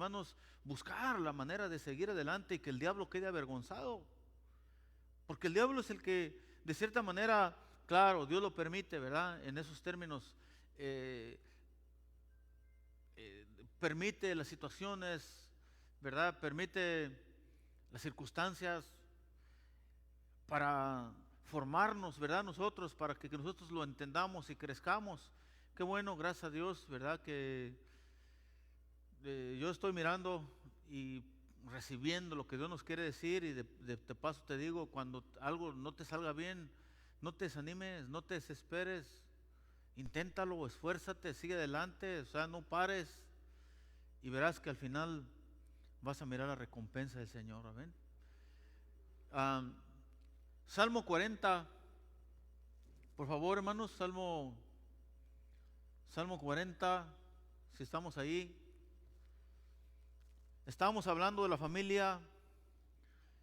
hermanos, buscar la manera de seguir adelante y que el diablo quede avergonzado. Porque el diablo es el que, de cierta manera, claro, Dios lo permite, ¿verdad? En esos términos, permite las situaciones, ¿verdad? Permite las circunstancias para formarnos, ¿verdad? Nosotros, para que nosotros lo entendamos y crezcamos. Qué bueno, gracias a Dios, ¿verdad? Que yo estoy mirando y recibiendo lo que Dios nos quiere decir, y de paso te digo, cuando algo no te salga bien, no te desanimes, no te desesperes, inténtalo, esfuérzate, sigue adelante, o sea, no pares, y verás que al final vas a mirar la recompensa del Señor. Amén. Salmo 40, por favor, hermanos, Salmo 40, si estamos ahí. Estábamos hablando de la familia,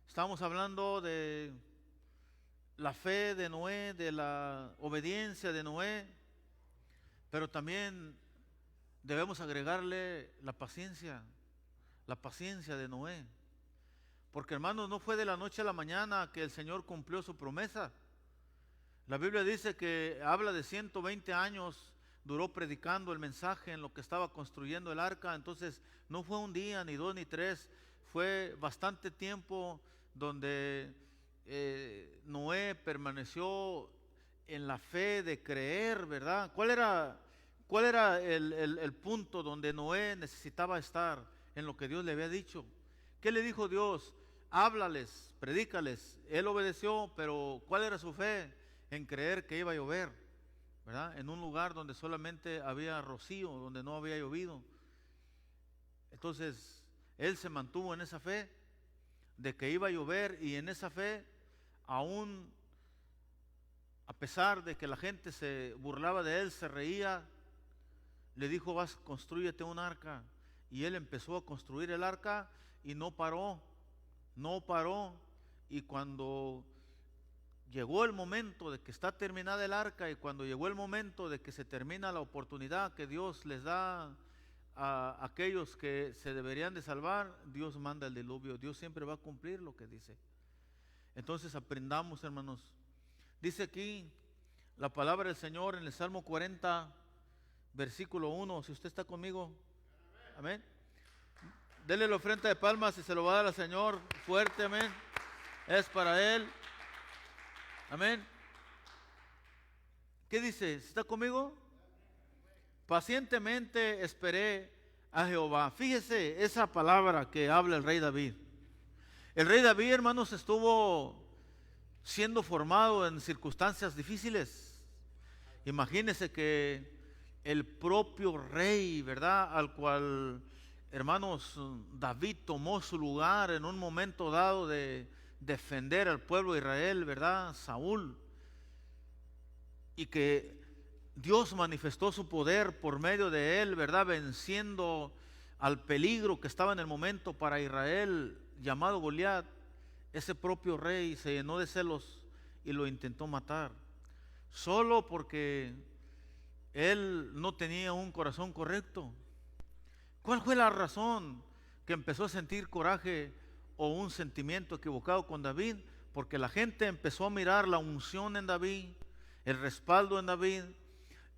estábamos hablando de la fe de Noé, de la obediencia de Noé, pero también debemos agregarle la paciencia de Noé. Porque, hermanos, no fue de la noche a la mañana que el Señor cumplió su promesa. La Biblia dice que habla de 120 años duró predicando el mensaje en lo que estaba construyendo el arca. Entonces no fue un día, ni dos, ni tres, fue bastante tiempo donde Noé permaneció en la fe de creer, ¿verdad? ¿Cuál era el punto donde Noé necesitaba estar en lo que Dios le había dicho? ¿Qué le dijo Dios? Háblales, predícales. Él obedeció, pero ¿cuál era su fe? En creer que iba a llover, ¿verdad? En un lugar donde solamente había rocío, donde no había llovido. Entonces, él se mantuvo en esa fe de que iba a llover, y en esa fe, aún a pesar de que la gente se burlaba de él, se reía, le dijo: construyete un arca. Y él empezó a construir el arca y no paró. Y cuando llegó el momento de que está terminada el arca, y cuando llegó el momento de que se termina la oportunidad que Dios les da a aquellos que se deberían de salvar, Dios manda el diluvio. Dios siempre va a cumplir lo que dice. Entonces aprendamos, hermanos. Dice aquí la palabra del Señor en el Salmo 40, versículo 1. Si usted está conmigo, amén. Dele la ofrenda de palmas y se lo va a dar al Señor fuerte, amén. Es para Él, amén. ¿Qué dice? ¿Está conmigo? Pacientemente esperé a Jehová. Fíjese esa palabra que habla el rey David. El rey David, hermanos, estuvo siendo formado en circunstancias difíciles. Imagínense que el propio rey, ¿verdad?, al cual, hermanos, David tomó su lugar en un momento dado de defender al pueblo de Israel, ¿verdad?, Saúl, y que Dios manifestó su poder por medio de él, ¿verdad?, venciendo al peligro que estaba en el momento para Israel, llamado Goliat. Ese propio rey se llenó de celos y lo intentó matar, solo porque él no tenía un corazón correcto. ¿Cuál fue la razón que empezó a sentir coraje o un sentimiento equivocado con David? Porque la gente empezó a mirar la unción en David, el respaldo en David,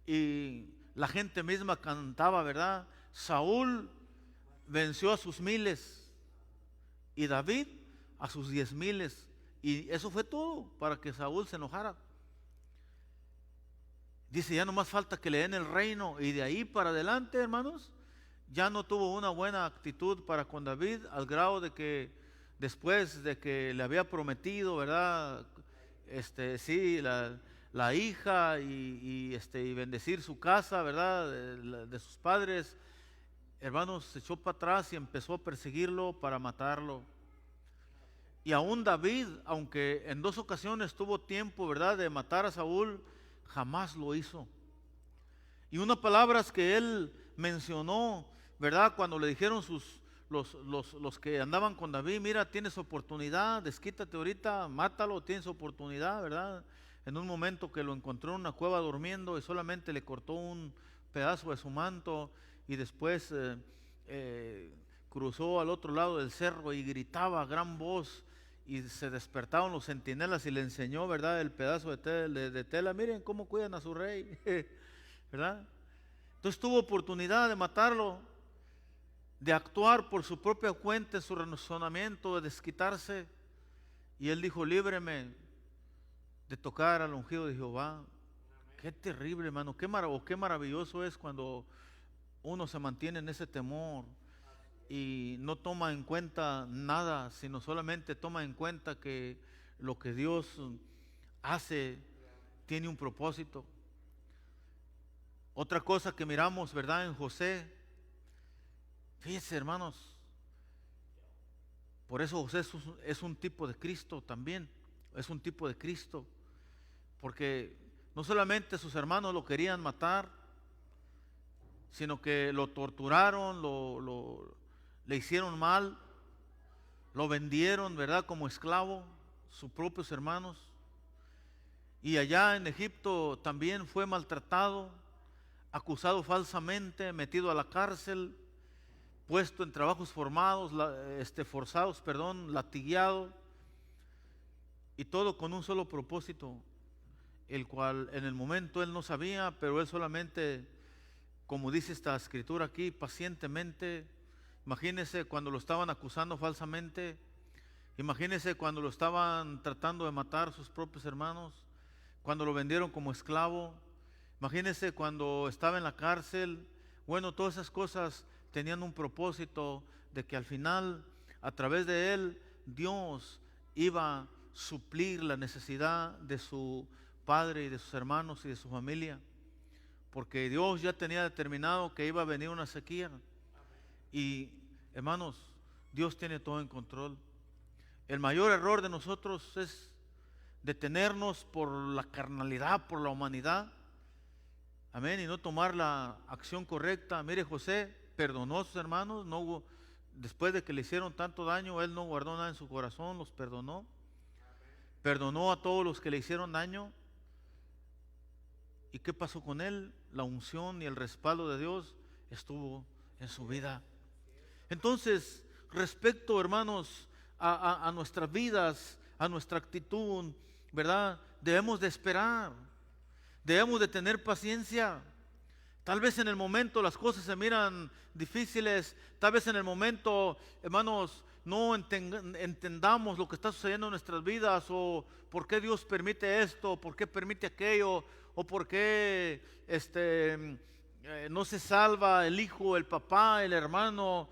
y la gente misma cantaba, ¿verdad? Saúl venció a sus miles y David a sus 10,000, y eso fue todo para que Saúl se enojara. Dice: ya no más falta que le den el reino. Y de ahí para adelante, hermanos, ya no tuvo una buena actitud para con David, al grado de que después de que le había prometido, ¿verdad?, sí, la hija y bendecir su casa, ¿verdad?, de sus padres, hermanos, se echó para atrás y empezó a perseguirlo para matarlo. Y aún David, aunque en 2 ocasiones tuvo tiempo, ¿verdad?, de matar a Saúl, jamás lo hizo. Y unas palabras que él mencionó, ¿verdad?, cuando le dijeron los que andaban con David: mira, tienes oportunidad, desquítate ahorita, mátalo, tienes oportunidad, ¿verdad? En un momento que lo encontró en una cueva durmiendo y solamente le cortó un pedazo de su manto, y después cruzó al otro lado del cerro y gritaba a gran voz, y se despertaron los centinelas y le enseñó, ¿verdad?, el pedazo de tela. Miren cómo cuidan a su rey, ¿verdad? Entonces tuvo oportunidad de matarlo, de actuar por su propia cuenta en su razonamiento, de desquitarse. Y él dijo: líbreme de tocar al ungido de Jehová. Qué terrible, hermano, qué maravilloso es cuando uno se mantiene en ese temor y no toma en cuenta nada, sino solamente toma en cuenta que lo que Dios hace tiene un propósito. Otra cosa que miramos, ¿verdad?, en José, fíjense, hermanos, por eso José es un tipo de Cristo también, es un tipo de Cristo, porque no solamente sus hermanos lo querían matar, sino que lo torturaron, le hicieron mal, lo vendieron, ¿verdad?, como esclavo, sus propios hermanos. Y allá en Egipto también fue maltratado, acusado falsamente, metido a la cárcel, puesto en trabajos forzados, latigueado, y todo con un solo propósito, el cual en el momento él no sabía, pero él solamente, como dice esta escritura aquí, pacientemente. Imagínense cuando lo estaban acusando falsamente, imagínense cuando lo estaban tratando de matar sus propios hermanos, cuando lo vendieron como esclavo, imagínense cuando estaba en la cárcel. Bueno, todas esas cosas tenían un propósito de que al final, a través de él, Dios iba a suplir la necesidad de su padre y de sus hermanos y de su familia, porque Dios ya tenía determinado que iba a venir una sequía. Y hermanos, Dios tiene todo en control. El mayor error de nosotros es detenernos por la carnalidad, por la humanidad, amén, y no tomar la acción correcta. Mire, José perdonó a sus hermanos, después de que le hicieron tanto daño, él no guardó nada en su corazón, los perdonó. Perdonó a todos los que le hicieron daño. ¿Y qué pasó con él? La unción y el respaldo de Dios estuvo en su vida. Entonces, respecto, hermanos, a nuestras vidas, a nuestra actitud, ¿verdad?, debemos de esperar, debemos de tener paciencia. Tal vez en el momento las cosas se miran difíciles, tal vez en el momento, hermanos, no entendamos lo que está sucediendo en nuestras vidas, o por qué Dios permite esto, por qué permite aquello, o por qué no se salva el hijo, el papá, el hermano.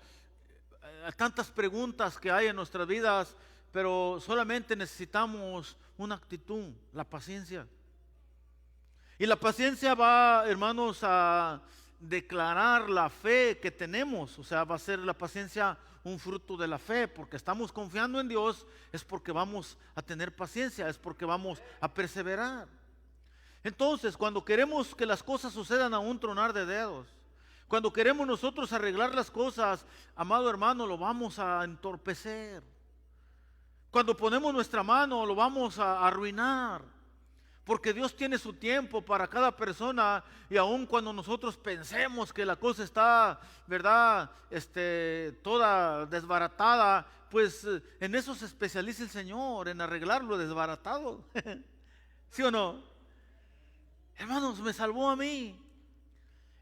Tantas preguntas que hay en nuestras vidas, pero solamente necesitamos una actitud, la paciencia. Y la paciencia va, hermanos, a declarar la fe que tenemos. O sea, va a ser la paciencia un fruto de la fe, porque estamos confiando en Dios, es porque vamos a tener paciencia, es porque vamos a perseverar. Entonces, cuando queremos que las cosas sucedan a un tronar de dedos, cuando queremos nosotros arreglar las cosas, amado hermano, lo vamos a entorpecer. Cuando ponemos nuestra mano, lo vamos a arruinar. Porque Dios tiene su tiempo para cada persona, y aun cuando nosotros pensemos que la cosa está, ¿verdad?, toda desbaratada, pues en eso se especializa el Señor, en arreglar lo desbaratado. ¿Sí o no? Hermanos, me salvó a mí.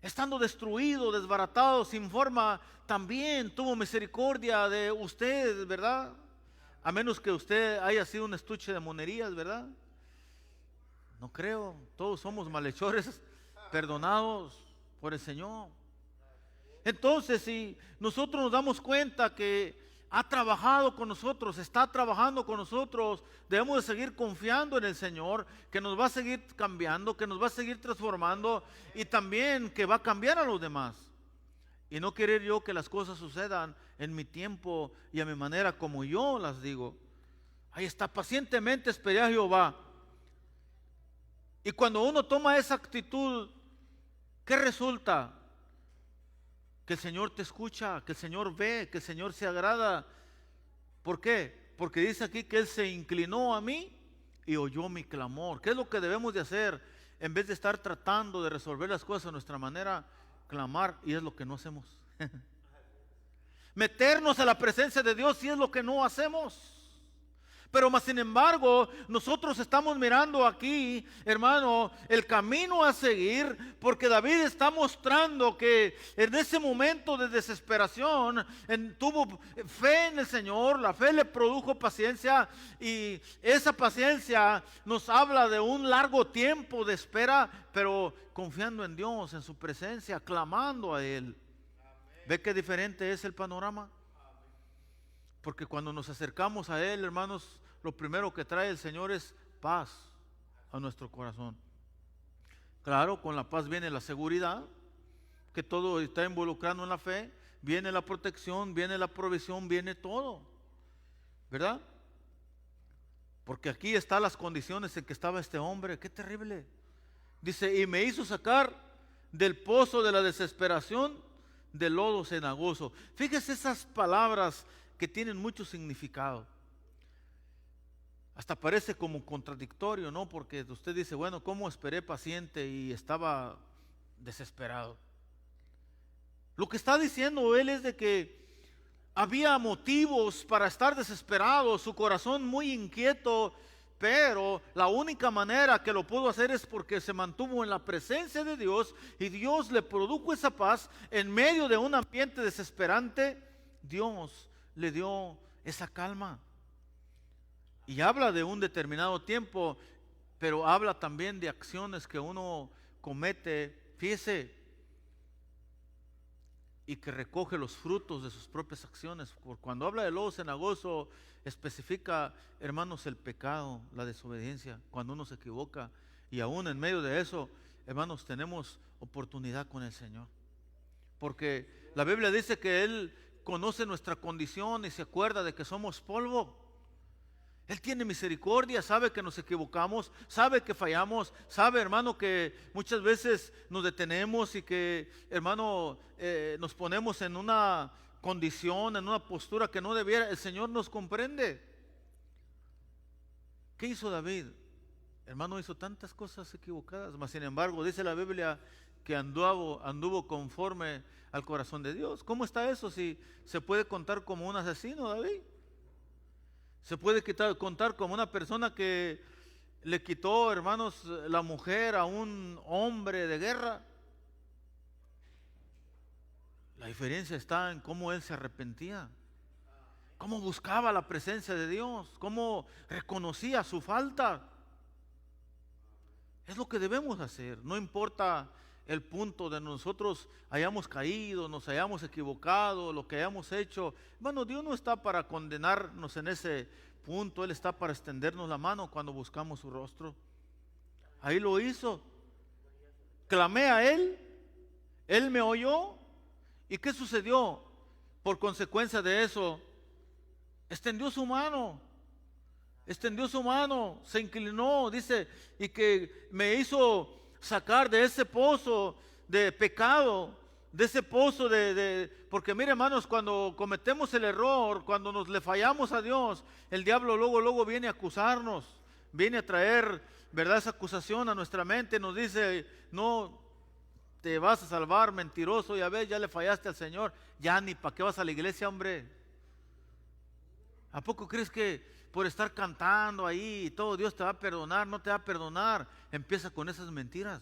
Estando destruido, desbaratado, sin forma, también tuvo misericordia de usted, ¿verdad? A menos que usted haya sido un estuche de monerías, ¿verdad? No creo, todos somos malhechores, perdonados por el Señor. Entonces, si nosotros nos damos cuenta que ha trabajado con nosotros, está trabajando con nosotros, debemos de seguir confiando en el Señor, que nos va a seguir cambiando, que nos va a seguir transformando, y también que va a cambiar a los demás. Y no querer yo que las cosas sucedan en mi tiempo y a mi manera como yo las digo. Ahí está, pacientemente esperé a Jehová. Y cuando uno toma esa actitud, ¿qué resulta? Que el Señor te escucha, que el Señor ve, que el Señor se agrada. ¿Por qué? Porque dice aquí que Él se inclinó a mí y oyó mi clamor. ¿Qué es lo que debemos de hacer? En vez de estar tratando de resolver las cosas a nuestra manera, clamar, y es lo que no hacemos. meternos a la presencia de Dios, si es lo que no hacemos. Pero más sin embargo, nosotros estamos mirando aquí, hermano, el camino a seguir, porque David está mostrando que en ese momento de desesperación tuvo fe en el Señor, la fe le produjo paciencia, y esa paciencia nos habla de un largo tiempo de espera, pero confiando en Dios, en su presencia, clamando a Él. ¿Ve qué diferente es el panorama? Porque cuando nos acercamos a Él, hermanos, lo primero que trae el Señor es paz a nuestro corazón. Claro, con la paz viene la seguridad, que todo está involucrado en la fe, viene la protección, viene la provisión, viene todo, ¿verdad? Porque aquí están las condiciones en que estaba este hombre. Qué terrible. Dice, y me hizo sacar del pozo de la desesperación, del lodo cenagoso. Fíjese esas palabras que tienen mucho significado. Hasta parece como contradictorio, ¿no? Porque usted dice, bueno, ¿cómo esperé paciente y estaba desesperado? Lo que está diciendo él es de que había motivos para estar desesperado, su corazón muy inquieto, pero la única manera que lo pudo hacer es porque se mantuvo en la presencia de Dios, y Dios le produjo esa paz en medio de un ambiente desesperante. Dios le dio esa calma. Y habla de un determinado tiempo, pero habla también de acciones que uno comete, fíjese, y que recoge los frutos de sus propias acciones. Cuando habla de lodo cenagoso, especifica, hermanos, el pecado, la desobediencia, cuando uno se equivoca. Y aún en medio de eso, hermanos, tenemos oportunidad con el Señor. Porque la Biblia dice que Él conoce nuestra condición y se acuerda de que somos polvo. Él tiene misericordia, sabe que nos equivocamos, sabe que fallamos, sabe, hermano, que muchas veces nos detenemos y que, hermano, nos ponemos en una condición, en una postura que no debiera. El Señor nos comprende. ¿Qué hizo David? Hermano, hizo tantas cosas equivocadas, mas sin embargo dice la Biblia que anduvo conforme al corazón de Dios. ¿Cómo está eso si se puede contar como un asesino, David? Se puede contar como una persona que le quitó, hermanos, la mujer a un hombre de guerra. La diferencia está en cómo él se arrepentía, cómo buscaba la presencia de Dios, cómo reconocía su falta. Es lo que debemos hacer, no importa el punto de nosotros hayamos caído, nos hayamos equivocado, lo que hayamos hecho. Bueno, Dios no está para condenarnos en ese punto, Él está para extendernos la mano cuando buscamos su rostro. Ahí lo hizo. Clamé a Él, Él me oyó. ¿Y qué sucedió? Por consecuencia de eso, extendió su mano. Se inclinó, dice, y que me hizo sacar de ese pozo de pecado, de ese pozo porque mire, hermanos, cuando cometemos el error, cuando nos le fallamos a Dios, el diablo luego viene a acusarnos, viene a traer, ¿verdad?, esa acusación a nuestra mente, nos dice, no te vas a salvar, mentiroso, ya ves, ya le fallaste al Señor, ya ni para qué vas a la iglesia, hombre. ¿A poco crees que por estar cantando ahí y todo Dios te va a perdonar? No te va a perdonar. Empieza con esas mentiras.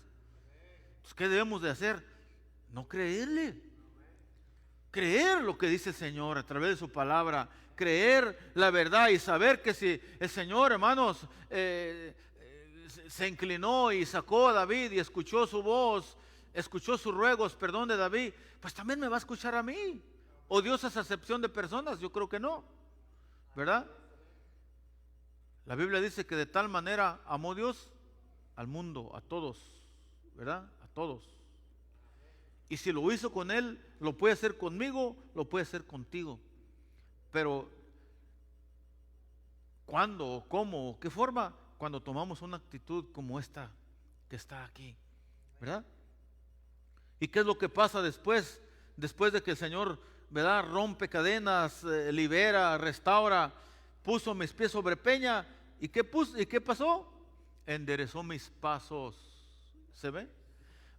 Pues, ¿qué debemos de hacer? No creerle. Creer lo que dice el Señor a través de su palabra. Creer la verdad y saber que si el Señor, hermanos, se inclinó y sacó a David y escuchó su voz, escuchó sus ruegos, perdón, de David, pues también me va a escuchar a mí. ¿O Dios hace acepción de personas? Yo creo que no, ¿verdad? La Biblia dice que de tal manera amó Dios al mundo, a todos, ¿verdad? A todos. Y si lo hizo con Él, lo puede hacer conmigo, lo puede hacer contigo. Pero, ¿cuándo? ¿Cómo? ¿Qué forma? Cuando tomamos una actitud como esta que está aquí, ¿verdad? ¿Y qué es lo que pasa después? Después de que el Señor, ¿verdad?, rompe cadenas, libera, restaura, puso mis pies sobre peña. ¿Y qué pasó? Enderezó mis pasos. ¿Se ve?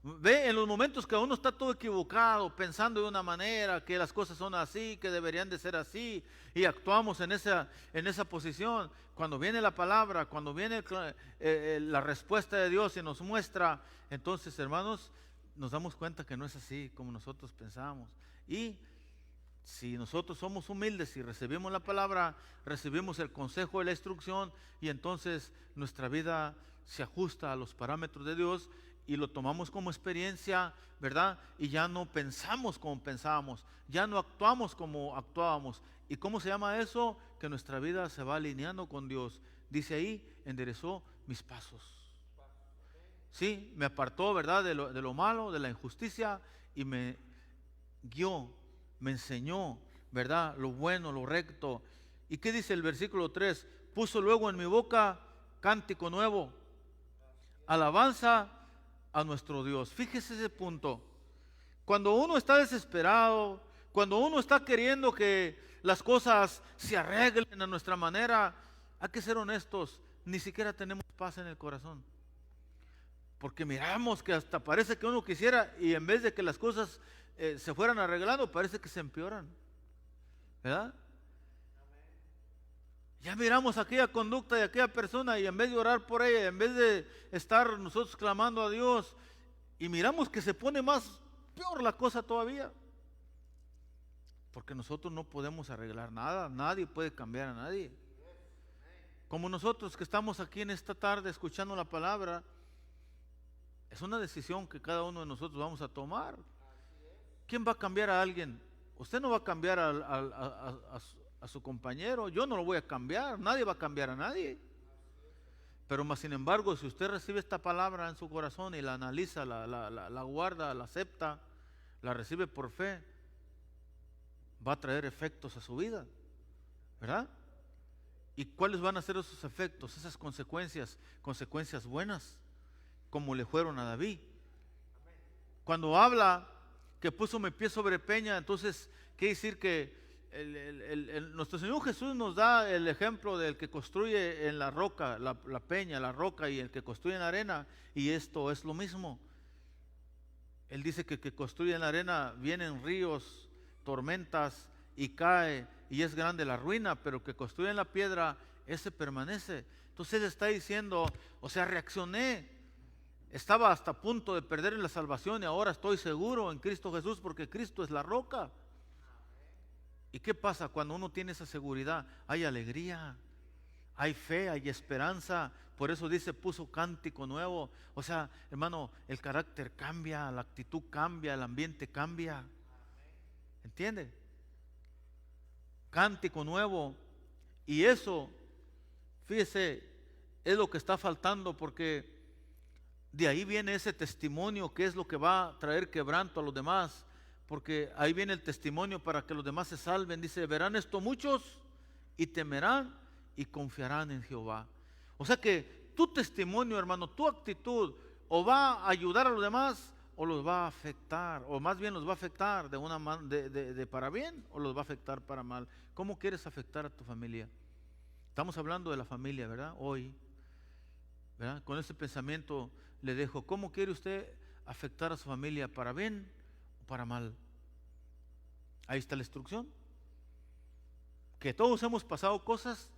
Ve en los momentos que uno está todo equivocado, pensando de una manera, que las cosas son así, que deberían de ser así, y actuamos en esa posición. Cuando viene la palabra, cuando viene la respuesta de Dios y nos muestra, entonces, hermanos, nos damos cuenta que no es así como nosotros pensamos. Y si nosotros somos humildes y recibimos la palabra, recibimos el consejo y la instrucción, y entonces nuestra vida se ajusta a los parámetros de Dios y lo tomamos como experiencia, ¿verdad? Y ya no pensamos como pensábamos, ya no actuamos como actuábamos. ¿Y cómo se llama eso? Que nuestra vida se va alineando con Dios. Dice ahí, enderezó mis pasos. Sí, me apartó, ¿verdad? De lo malo, de la injusticia, y me guió, me enseñó, ¿verdad? Lo bueno, lo recto. ¿Y qué dice el versículo 3? Puso luego en mi boca cántico nuevo, alabanza a nuestro Dios. Fíjese ese punto. Cuando uno está desesperado, cuando uno está queriendo que las cosas se arreglen a nuestra manera, hay que ser honestos, ni siquiera tenemos paz en el corazón. Porque miramos que hasta parece que uno quisiera, y en vez de que las cosas se fueran arreglando, parece que se empeoran, ¿verdad? Ya miramos aquella conducta de aquella persona, y en vez de orar por ella, en vez de estar nosotros clamando a Dios, y miramos que se pone más peor la cosa todavía, porque nosotros no podemos arreglar nada, nadie puede cambiar a nadie. Como nosotros que estamos aquí en esta tarde escuchando la palabra, es una decisión que cada uno de nosotros vamos a tomar. ¿Quién va a cambiar a alguien? Usted no va a cambiar a su compañero, yo no lo voy a cambiar, nadie va a cambiar a nadie. Pero más sin embargo, si usted recibe esta palabra en su corazón y la analiza, la guarda, la acepta, la recibe por fe, va a traer efectos a su vida, ¿verdad? ¿Y cuáles van a ser esos efectos, esas consecuencias? Consecuencias buenas, como le fueron a David. Cuando habla que puso mi pie sobre peña, entonces quiere decir que nuestro Señor Jesús nos da el ejemplo del que construye en la roca, la peña, la roca, y el que construye en la arena, y esto es lo mismo. Él dice que el que construye en la arena vienen ríos, tormentas, y cae, y es grande la ruina, pero el que construye en la piedra, ese permanece. Entonces él está diciendo, o sea, reaccioné, estaba hasta a punto de perder la salvación, y ahora estoy seguro en Cristo Jesús, porque Cristo es la roca. ¿Y qué pasa cuando uno tiene esa seguridad? Hay alegría, hay fe, hay esperanza. Por eso dice, puso cántico nuevo. O sea, hermano, el carácter cambia, la actitud cambia, el ambiente cambia. ¿Entiende? Cántico nuevo. Y eso, fíjese, es lo que está faltando, porque de ahí viene ese testimonio que es lo que va a traer quebranto a los demás. Porque ahí viene el testimonio para que los demás se salven. Dice, verán esto muchos y temerán y confiarán en Jehová. O sea que tu testimonio, hermano, tu actitud, o va a ayudar a los demás o los va a afectar, o más bien los va a afectar de para bien, o los va a afectar para mal. ¿Cómo quieres afectar a tu familia? Estamos hablando de la familia, ¿verdad? Hoy, ¿verdad? Con ese pensamiento le dejo, ¿cómo quiere usted afectar a su familia, para bien o para mal? Ahí está la instrucción. Que todos hemos pasado cosas,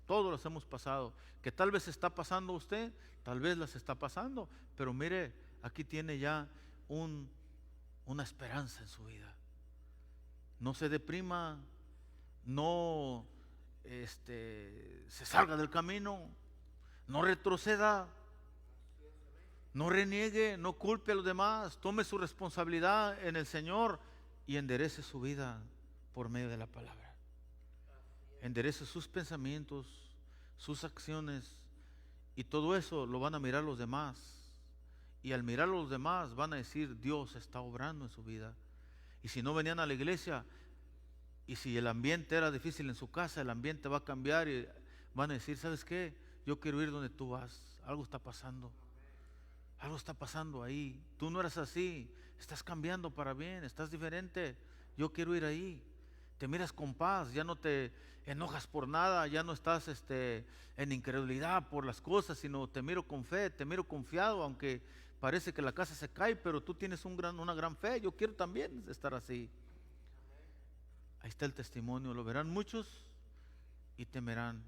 todos las hemos pasado. Que tal vez está pasando usted, tal vez las está pasando, pero mire, aquí tiene ya una esperanza en su vida. No se deprima, no se salga del camino, no retroceda, no reniegue, no culpe a los demás, tome su responsabilidad en el Señor y enderece su vida por medio de la palabra. Enderece sus pensamientos, sus acciones, y todo eso lo van a mirar los demás. Y al mirar a los demás van a decir, Dios está obrando en su vida. Y si no venían a la iglesia, y si el ambiente era difícil en su casa, el ambiente va a cambiar y van a decir, ¿sabes qué? Yo quiero ir donde tú vas. Algo está pasando. Algo está pasando ahí. Tú no eras así. Estás cambiando para bien. Estás diferente. Yo quiero ir ahí. Te miras con paz. Ya no te enojas por nada. Ya no estás en incredulidad por las cosas, sino te miro con fe, te miro confiado, aunque parece que la casa se cae, pero tú tienes una gran fe. Yo quiero también estar así. Ahí está el testimonio, lo verán muchos y temerán,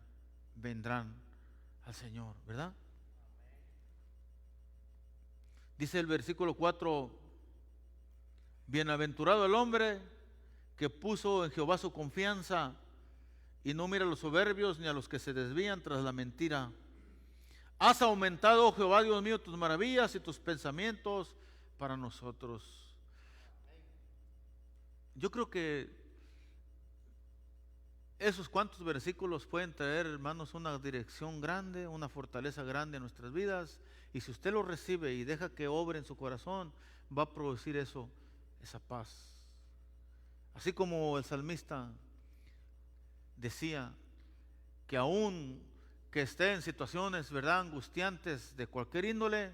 vendrán al Señor, ¿verdad? Dice el versículo 4, bienaventurado el hombre que puso en Jehová su confianza y no mira a los soberbios ni a los que se desvían tras la mentira. Has aumentado, oh Jehová Dios mío, tus maravillas y tus pensamientos para nosotros. Yo creo que esos cuantos versículos pueden traer, hermanos, una dirección grande, una fortaleza grande en nuestras vidas. Y si usted lo recibe y deja que obre en su corazón, va a producir eso, esa paz. Así como el salmista decía que aún que esté en situaciones, ¿verdad?, angustiantes de cualquier índole,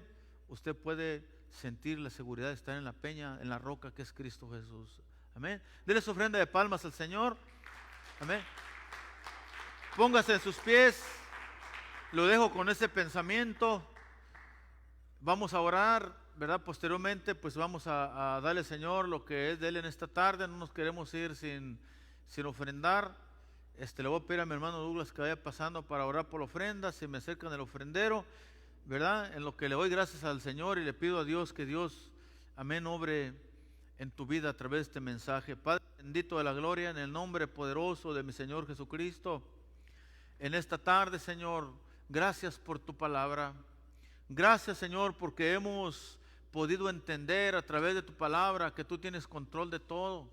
usted puede sentir la seguridad de estar en la peña, en la roca que es Cristo Jesús. Amén. Dele su ofrenda de palmas al Señor. Amén. Póngase en sus pies. Lo dejo con ese pensamiento. Vamos a orar, ¿verdad? Posteriormente, pues vamos a darle al Señor lo que es de Él en esta tarde. No nos queremos ir sin ofrendar. Le voy a pedir a mi hermano Douglas que vaya pasando para orar por la ofrenda. Se me acercan el ofrendero, ¿verdad? En lo que le doy gracias al Señor y le pido a Dios que Dios, amén, obre en tu vida a través de este mensaje. Padre bendito de la gloria, en el nombre poderoso de mi Señor Jesucristo, en esta tarde, Señor, gracias por tu palabra. Gracias, Señor, porque hemos podido entender a través de tu palabra que tú tienes control de todo.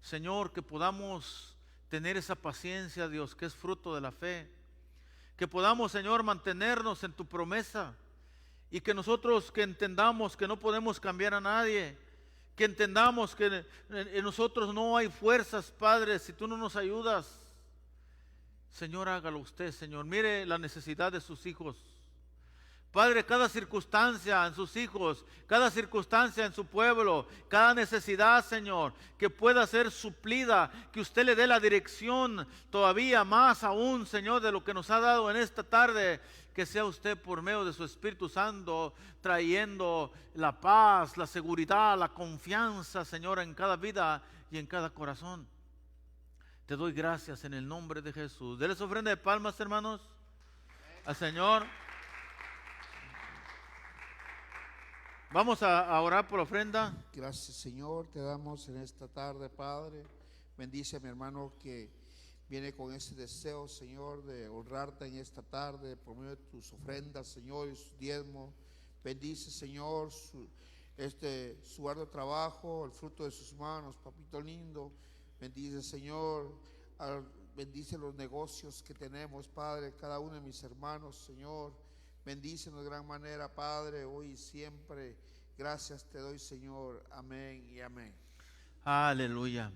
Señor, que podamos tener esa paciencia, Dios, que es fruto de la fe. Que podamos, Señor, mantenernos en tu promesa. Y que nosotros que entendamos que no podemos cambiar a nadie. Que entendamos que en nosotros no hay fuerzas, Padre, si tú no nos ayudas. Señor, hágalo usted, Señor. Mire la necesidad de sus hijos. Padre, cada circunstancia en sus hijos, cada circunstancia en su pueblo, cada necesidad, Señor, que pueda ser suplida, que usted le dé la dirección todavía más aún, Señor, de lo que nos ha dado en esta tarde, que sea usted por medio de su Espíritu Santo trayendo la paz, la seguridad, la confianza, Señor, en cada vida y en cada corazón. Te doy gracias en el nombre de Jesús. Denle su ofrenda de palmas, hermanos, al Señor. Vamos a orar por la ofrenda. Gracias, Señor, te damos en esta tarde, Padre. Bendice a mi hermano que viene con ese deseo, Señor, de honrarte en esta tarde por medio de tus ofrendas, Señor, y sus diezmos. Bendice, Señor, su arduo trabajo, el fruto de sus manos, papito lindo. Bendice, Señor, bendice los negocios que tenemos, Padre, cada uno de mis hermanos, Señor. Bendícenos de gran manera, Padre, hoy y siempre. Gracias te doy, Señor. Amén y amén. Aleluya.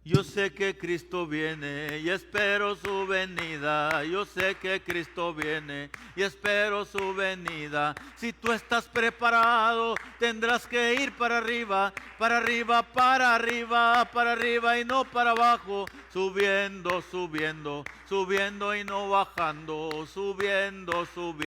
Yo sé que Cristo viene y espero su venida. Yo sé que Cristo viene y espero su venida. Si tú estás preparado, tendrás que ir para arriba, para arriba, para arriba, para arriba y no para abajo. Subiendo, subiendo, subiendo y no bajando, subiendo, subiendo.